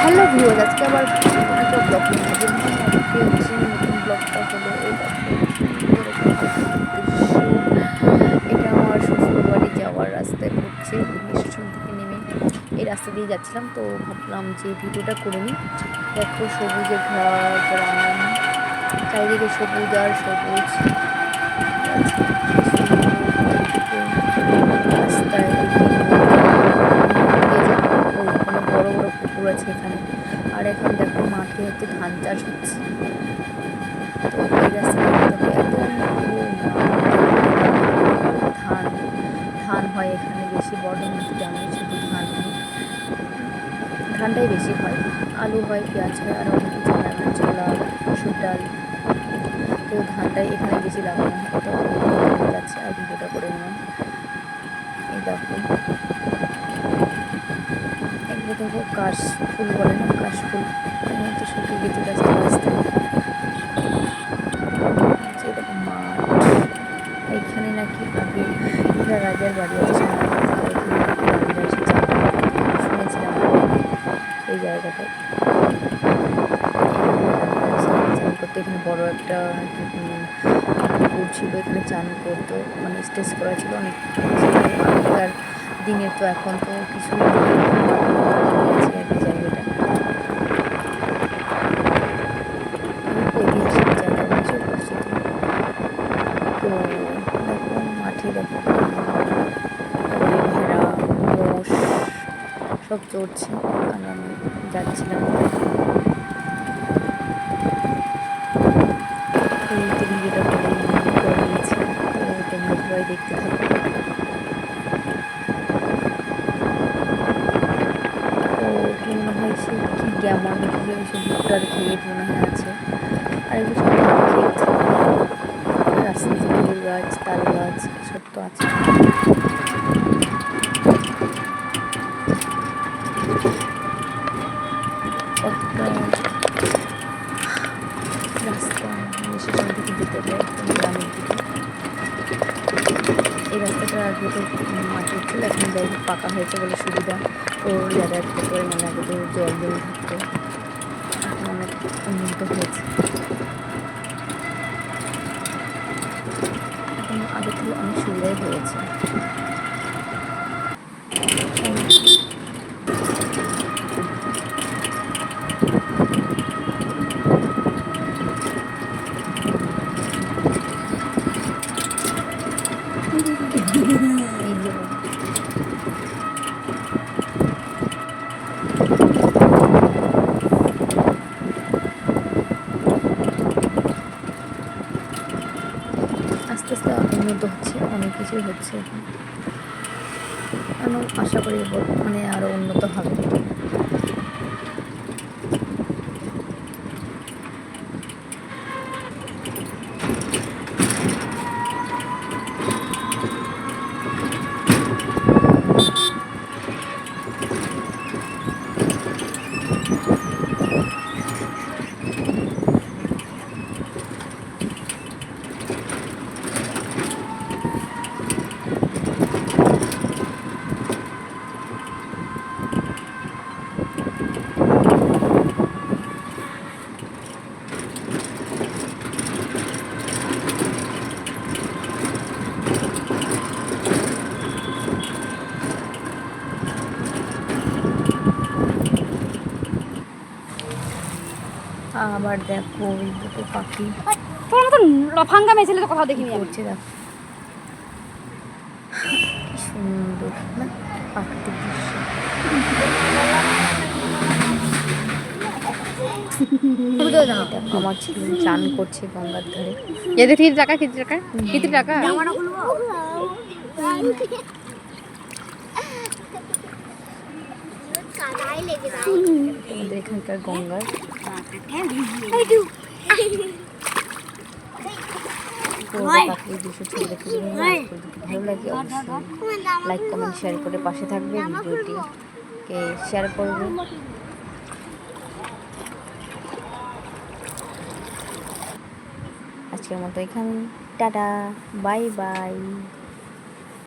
Hello viewers, আজকে আবার একটা ব্লগ নিয়ে হাজির হলাম। আজকে হচ্ছে নতুন ব্লগটা হলো এই সুন্দর একটা প্রাকৃতিক দৃশ্য। এটা আমার শ্বশুরবাড়ি যাওয়ার রাস্তায় পড়ছে। স্টেশন থেকে নেমে এই রাস্তা দিয়ে যাচ্ছিলাম, তো ভাবলাম যে ভিডিওটা করে নিই। দেখো সবুজে ঘেরা গ্রাম, চারিদিকে সবুজ আর সবুজ আছে। রাস্তায় ওখানে বড় বড় পুকুর আছে এখানে। আর এখন দেখো মাঠে হচ্ছে ধান চাষ হচ্ছে। তো এই রাস্তাটা একদম ধান ধান হয় এখানে বেশি। বর্ধমান তো জানোই শুধু ধান হয়, ধানটাই বেশি হয়। আলু হয়, পেঁয়াজ হয়, আর অনেক কিছু হয়, মানে ছোলা, মসুর ডাল। তো ধানটাই এখানে বেশি লাগানো হয়। তো যাচ্ছে আর ভিডিওটা করে নিলাম। এই দেখো এগুলো দেখো কাশ ফুল বলে না, কাশ ফুল তো শুকিয়ে গেছে গাছটা রাস্তায়। দেখো মাঠ, এইখানে নাকি আগে একটা রাজার বাড়ি আছে, রাজারা এসে শুনেছিলাম এই জায়গাটায় চান করতো। এখানে বড় একটা পুকুর ছিল, এখানে চান করতো, মানে স্টেজ করা ছিল অনেক। আগেকার দিনের তো, এখন তো কিছু আছে আর কি জায়গাটা। ঐতিহাসিক জায়গা হিসেবে পরিচিত। তো দেখো মাঠে দেখো ভেড়া, মোষ সব চড়ছে, আর আমি যাচ্ছিলাম। এই তো ভিডিওটা করে নিয়েছি, তো তোমরা সবাই দেখতে থাকো। তো কি মনে হয় সে কি কেমন সে ভুট্টার ক্ষেত মনে হয় আছে, আর এগুলো সব ক্ষেত। রাস্তায় খেজুর গাছ, তাল গাছ সব তো আছে। কতটা রাস্তা স্টেশন থেকে যেতে হয় একদম গ্রামের দিকে। এই রাস্তাটা আগে তো মাটির ছিল, এখন যাই হোক পাকা হয়েছে বলে সুবিধা, তো যাতায়াত করতে পারে। মানে আগে তো জল জমে থাকতো, এখন অনেক উন্নত হয়েছে। এখন আগের থেকে অনেক সুবিধাই হয়েছে। এই যে আস্তে আস্তে উন্নত হচ্ছে, অনেক কিছুই হচ্ছে এখন। আশা করি মানে আরও উন্নত হবে। আবার দেখো ওই দুটো পাখি তোর মতো লফাঙ্গা মেয়েছিলে তো কোথাও দেখিনি করছে। দেখো কি সুন্দর না প্রাকৃতিক দৃশ্য। দেখো আমার ছেলে চান করছে গঙ্গার ধারে। এদের কিছু টাকা কিছু টাকা আমাদের এখানকার গঙ্গার প্রাকৃতিক দৃশ্য ছবি দেখতে ভালো লাগে। অবশ্যই লাইক কমেন্ট শেয়ার করে পাশে থাকবে, ভিডিওটিকে শেয়ার করবে। আজকের মতো এখানে টাটা, বাই বাই।